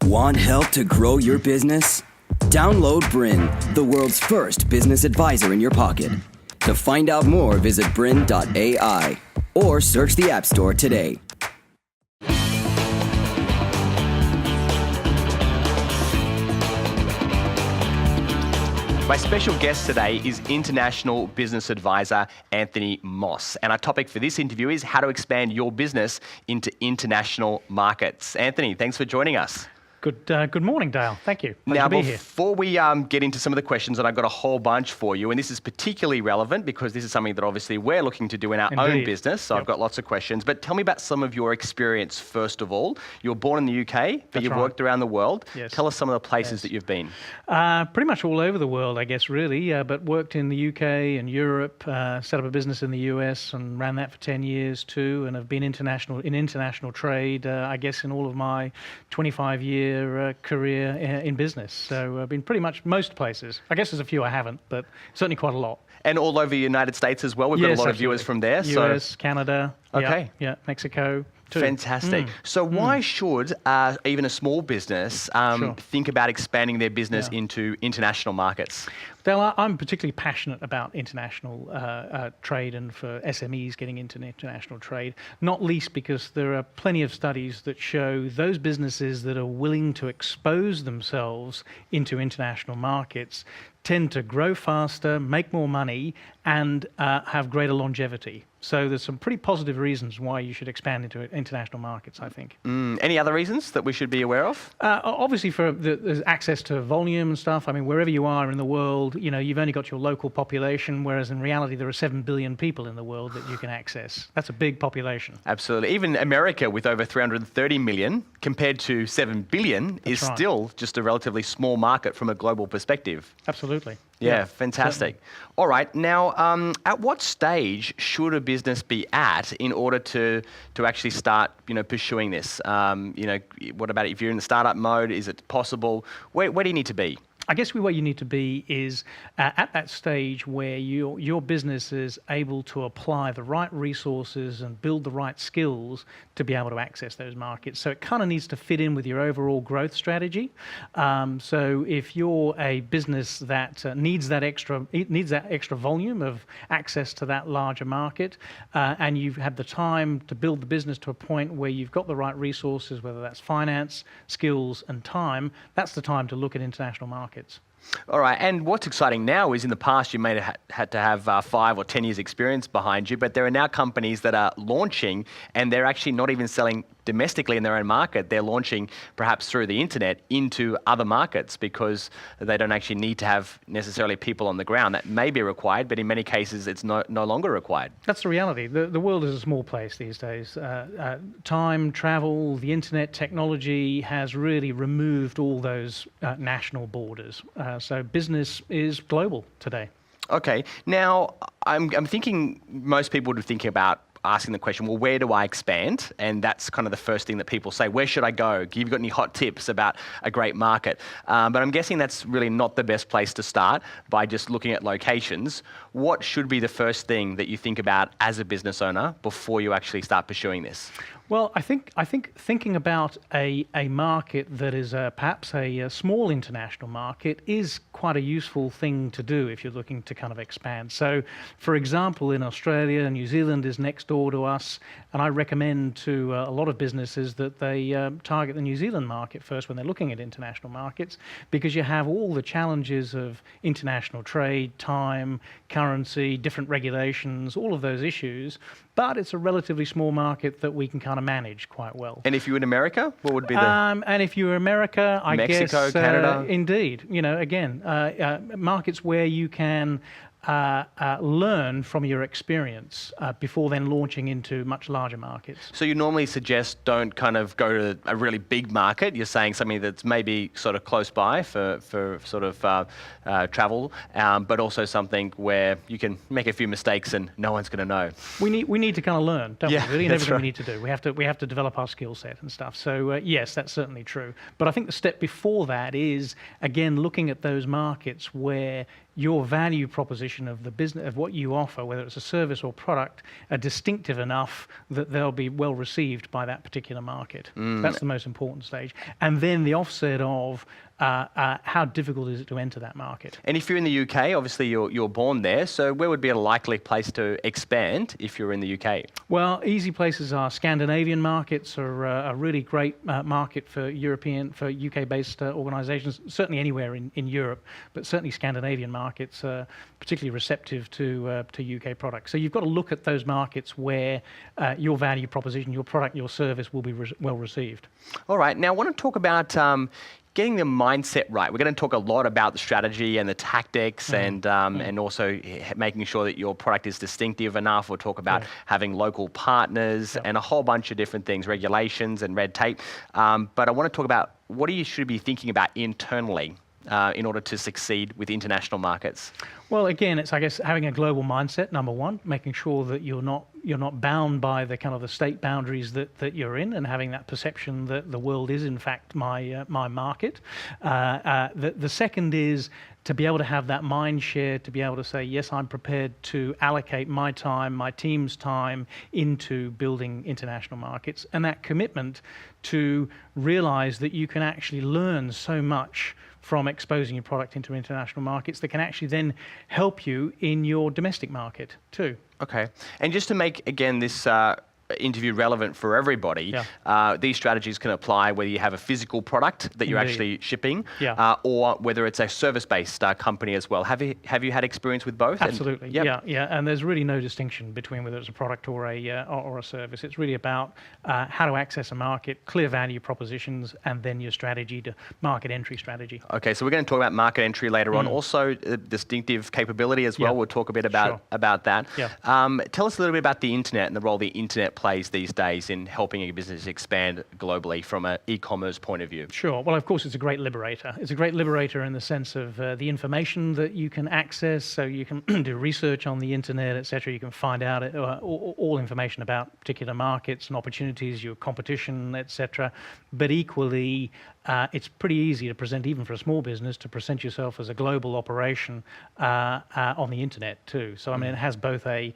Want help to grow your business? Download BRiN, the world's first business advisor in your pocket. To find out more, visit BRiN.ai or search the App Store today. My special guest today is International Business Advisor Anthony Moss. And our topic for this interview is how to expand your business into international markets. Anthony, thanks for joining us. Good morning, Dale. Thank you. Pleasure Now, to be here. before we get into some of the questions, and I've got a whole bunch for you, and this is particularly relevant because this is something that obviously we're looking to do in our own business, so I've got lots of questions. But tell me about some of your experience first of all. You were born in the UK, but you've worked around the world. Yes. Tell us some of the places that you've been. Pretty much all over the world, I guess, really, but worked in the UK and Europe, set up a business in the US and ran that for 10 years too, and have been in international trade, I guess, in all of my 25-year career in business. So I've been pretty much most places. I guess there's a few I haven't, but certainly quite a lot. And all over the United States as well. We've got a lot of viewers from there. US, Canada, okay. Mexico too. Fantastic. So why should even a small business think about expanding their business into international markets? Dale, I'm particularly passionate about international trade and for SMEs getting into international trade, not least because there are plenty of studies that show those businesses that are willing to expose themselves into international markets tend to grow faster, make more money, and have greater longevity. So there's some pretty positive reasons why you should expand into international markets, I think. Any other reasons that we should be aware of? Obviously, there's access to volume and stuff. I mean, wherever you are in the world, you know, you've only got your local population, whereas in reality, there are 7 billion people in the world that you can access. That's a big population. Absolutely. Even America, with over 330 million, compared to 7 billion, is still just a relatively small market from a global perspective. Absolutely. Yeah, fantastic. Certainly. All right. Now, at what stage should a business be at in order to actually start, pursuing this? What about if you're in the startup mode? Is it possible? Where do you need to be? I guess where you need to be is at that stage where your business is able to apply the right resources and build the right skills to be able to access those markets. So it kind of needs to fit in with your overall growth strategy. So if you're a business that needs that extra volume of access to that larger market, and you've had the time to build the business to a point where you've got the right resources, whether that's finance, skills, and time, that's the time to look at international markets. All right, and what's exciting now is in the past you may have had to have 5 or 10 years experience behind you, but there are now companies that are launching and they're actually not even selling domestically in their own market. They're launching perhaps through the internet into other markets because they don't actually need to have necessarily people on the ground. That may be required, but in many cases it's no longer required. That's the reality. The world is a small place these days. Time, travel, the internet, technology has really removed all those national borders. So business is global today. Okay. Now, I'm thinking most people would think about asking the question, well, where do I expand? And that's kind of the first thing that people say, where should I go? Have you got any hot tips about a great market? But I'm guessing that's really not the best place to start by just looking at locations. What should be the first thing that you think about as a business owner before you actually start pursuing this? Well, I think thinking about a market that is perhaps a small international market is quite a useful thing to do if you're looking to kind of expand. So, for example, in Australia, New Zealand is next door to us, and I recommend to a lot of businesses that they target the New Zealand market first when they're looking at international markets, because you have all the challenges of international trade, time, currency, different regulations, all of those issues. But it's a relatively small market that we can kind of manage quite well. And if you were in America, what would be the... And if you were America, I guess... Mexico, Canada? Indeed. Again, markets where you can learn from your experience before then launching into much larger markets. So you normally suggest don't kind of go to a really big market. You're saying something that's maybe sort of close by for sort of travel, but also something where you can make a few mistakes and no one's going to know. We need to kind of learn, don't we? Really, in that's everything right. we need to do. We have to develop our skill set and stuff. So yes, that's certainly true. But I think the step before that is, again, looking at those markets where your value proposition of the business, of what you offer, whether it's a service or product, are distinctive enough that they'll be well received by that particular market. That's the most important stage. And then the offset of how difficult is it to enter that market? And if you're in the UK, obviously you're born there, so where would be a likely place to expand if you're in the UK? Well, easy places are Scandinavian markets are a really great market for UK-based organisations, certainly anywhere in Europe, but certainly Scandinavian markets are particularly receptive to UK products. So you've got to look at those markets where your value proposition, your product, your service will be well received. All right, now I want to talk about getting the mindset right. We're going to talk a lot about the strategy and the tactics and also making sure that your product is distinctive enough. We'll talk about having local partners and a whole bunch of different things, regulations and red tape. But I want to talk about what you should be thinking about internally in order to succeed with international markets. Well, again, it's, I guess, having a global mindset, number one, making sure that you're not bound by the kind of the state boundaries that you're in, and having that perception that the world is in fact my market. The second is to be able to have that mind share, to be able to say, yes, I'm prepared to allocate my time, my team's time into building international markets, and that commitment to realize that you can actually learn so much from exposing your product into international markets that can actually then help you in your domestic market too. Okay. And just to make, again, this interview relevant for everybody, these strategies can apply whether you have a physical product that you're actually shipping or whether it's a service-based company as well. Have you had experience with both? Absolutely, and there's really no distinction between whether it's a product or a service. It's really about how to access a market, clear value propositions, and then your strategy to market entry strategy. Okay, so we're going to talk about market entry later on. Also, distinctive capability as well. We'll talk a bit about that. Tell us a little bit about the internet and the role the internet plays these days in helping a business expand globally from an e-commerce point of view. Sure. Well, of course, it's a great liberator. It's a great liberator in the sense of the information that you can access, so you can do research on the internet, etc. You can find out all information about particular markets and opportunities, your competition, etc. But equally, it's pretty easy to present, even for a small business, to present yourself as a global operation on the internet too. So I mean, it has both a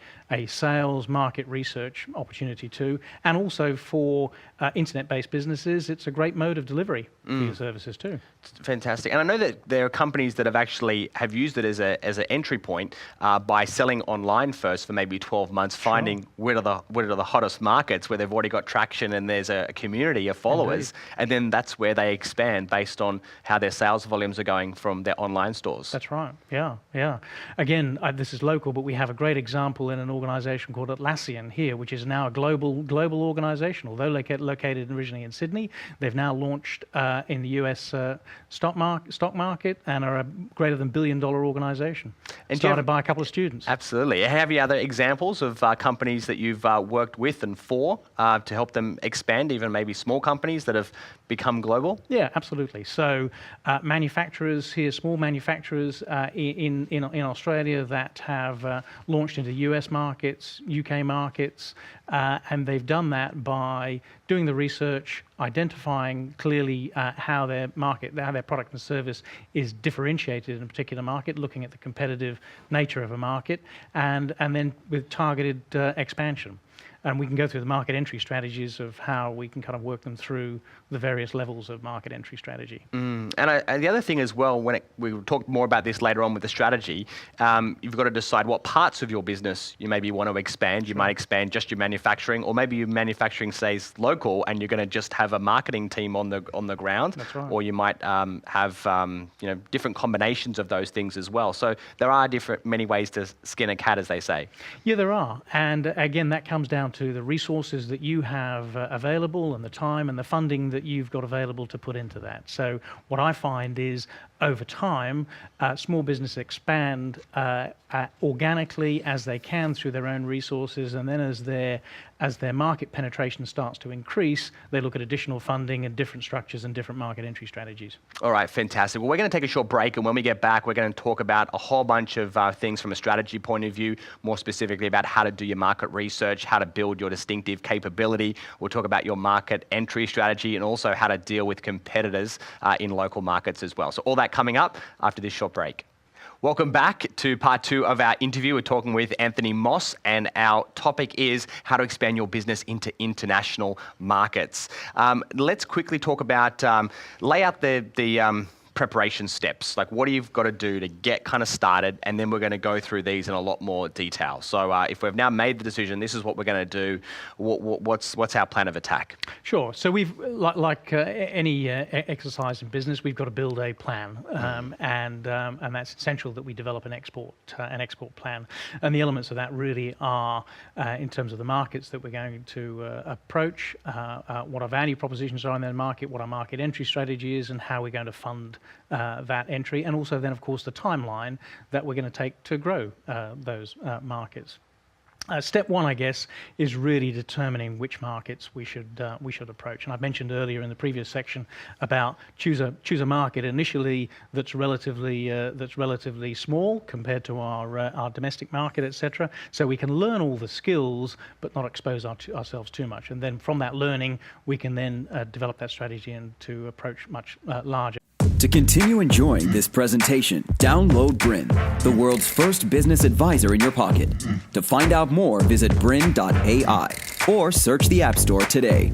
sales, market research opportunity too, and also for internet-based businesses, it's a great mode of delivery for your services too. It's fantastic. And I know that there are companies that have used it as an entry point by selling online first for maybe 12 months, finding where are the hottest markets where they've already got traction and there's a community of followers, and then that's where they expand based on how their sales volumes are going from their online stores. That's right. Yeah. Again, this is local, but we have a great example in an organization called Atlassian here, which is now a global organization. Although located originally in Sydney, they've now launched in the US stock market and are a greater than $1 billion organization. And started by a couple of students. Absolutely. Have you other examples of companies that you've worked with and for to help them expand, even maybe small companies that have become global? Yeah, absolutely. So manufacturers here, small manufacturers in Australia that have launched into US markets, UK markets, and they've done that by doing the research, identifying clearly how their product and service is differentiated in a particular market, looking at the competitive nature of a market, and then with targeted expansion. And we can go through the market entry strategies of how we can kind of work them through the various levels of market entry strategy. And the other thing as well, we'll talk more about this later on with the strategy, you've got to decide what parts of your business you maybe want to expand. You might expand just your manufacturing, or maybe your manufacturing stays local and you're going to just have a marketing team on the ground. That's right. Or you might have different combinations of those things as well. So there are many ways to skin a cat, as they say. Yeah, there are. And again, that comes down to the resources that you have available and the time and the funding that you've got available to put into that. So what I find is over time, small businesses expand organically as they can through their own resources, and then as their market penetration starts to increase, they look at additional funding and different structures and different market entry strategies. All right, fantastic. Well, we're going to take a short break, and when we get back, we're going to talk about a whole bunch of things from a strategy point of view, more specifically about how to do your market research, how to build your distinctive capability. We'll talk about your market entry strategy and also how to deal with competitors in local markets as well. So all that coming up after this short break. Welcome back to part 2 of our interview. We're talking with Anthony Moss, and our topic is how to expand your business into international markets. Let's quickly talk about, lay out the preparation steps. Like, what do you've got to do to get kind of started, and then we're going to go through these in a lot more detail. So if we've now made the decision, this is what we're going to do, what's our plan of attack? Sure. So we've, like any exercise in business, we've got to build a plan, and that's essential that we develop an export plan. And the elements of that really are, in terms of the markets that we're going to approach, what our value propositions are in that market, what our market entry strategy is, and how we're going to fund that entry, and also then, of course, the timeline that we're going to take to grow those markets. Step one, I guess, is really determining which markets we should approach. And I've mentioned earlier in the previous section about choose a market initially that's relatively small compared to our domestic market, etc. So we can learn all the skills, but not expose ourselves too much. And then from that learning, we can then develop that strategy and to approach much larger. To continue enjoying this presentation, download BRiN, the world's first business advisor in your pocket. To find out more, visit BRiN.ai or search the App Store today.